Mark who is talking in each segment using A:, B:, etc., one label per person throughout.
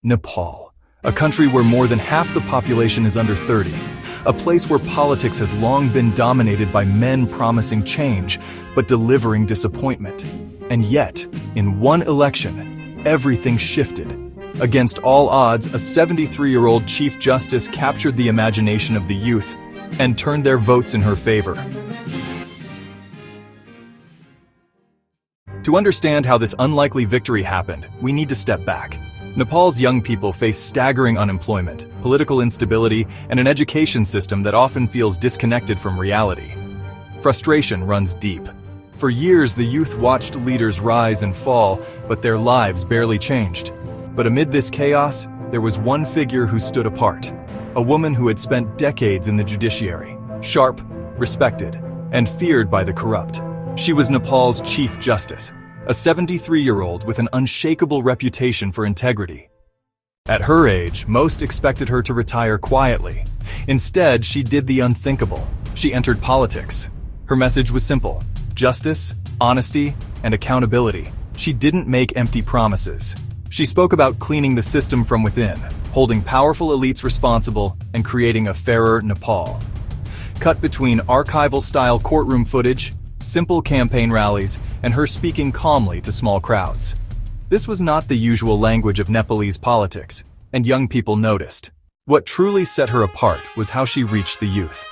A: Nepal, a country where more than half the population is under 30, a place where politics has long been dominated by men promising change, but delivering disappointment. And yet, in one election, everything shifted. Against all odds, a 73-year-old Chief Justice captured the imagination of the youth and turned their votes in her favor. To understand how this unlikely victory happened, we need to step back. Nepal's young people face staggering unemployment, political instability, and an education system that often feels disconnected from reality. Frustration runs deep. For years, the youth watched leaders rise and fall, but their lives barely changed. But amid this chaos, there was one figure who stood apart. A woman who had spent decades in the judiciary, sharp, respected, and feared by the corrupt. She was Nepal's Chief Justice, a 73-year-old with an unshakable reputation for integrity. At her age, most expected her to retire quietly. Instead, she did the unthinkable. She entered politics. Her message was simple: justice, honesty, and accountability. She didn't make empty promises. She spoke about cleaning the system from within, holding powerful elites responsible, and creating a fairer Nepal. Cut between archival-style courtroom footage, simple campaign rallies, and her speaking calmly to small crowds. This was not the usual language of Nepalese politics, and young people noticed. What truly set her apart was how she reached the youth.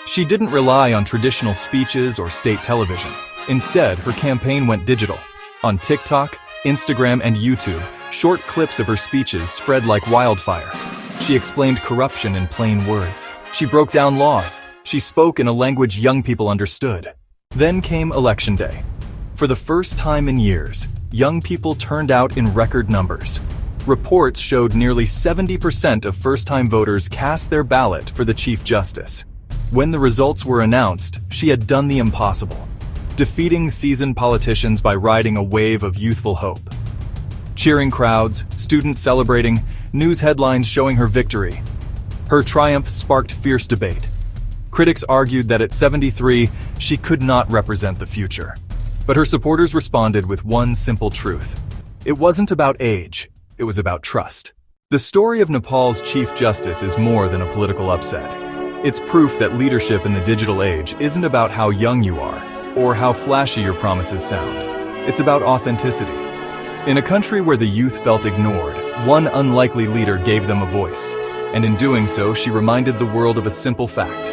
A: She didn't rely on traditional speeches or state television. Instead, her campaign went digital. On TikTok, Instagram, and YouTube, short clips of her speeches spread like wildfire. She explained corruption in plain words. She broke down laws. She spoke in a language young people understood. Then came Election Day. For the first time in years, young people turned out in record numbers. Reports showed nearly 70% of first-time voters cast their ballot for the Chief Justice. When the results were announced, she had done the impossible, defeating seasoned politicians by riding a wave of youthful hope. Cheering crowds, students celebrating, news headlines showing her victory. Her triumph sparked fierce debate. Critics argued that at 73, she could not represent the future. But her supporters responded with one simple truth. It wasn't about age, it was about trust. The story of Nepal's Chief Justice is more than a political upset. It's proof that leadership in the digital age isn't about how young you are or how flashy your promises sound. It's about authenticity. In a country where the youth felt ignored, one unlikely leader gave them a voice. And in doing so, she reminded the world of a simple fact: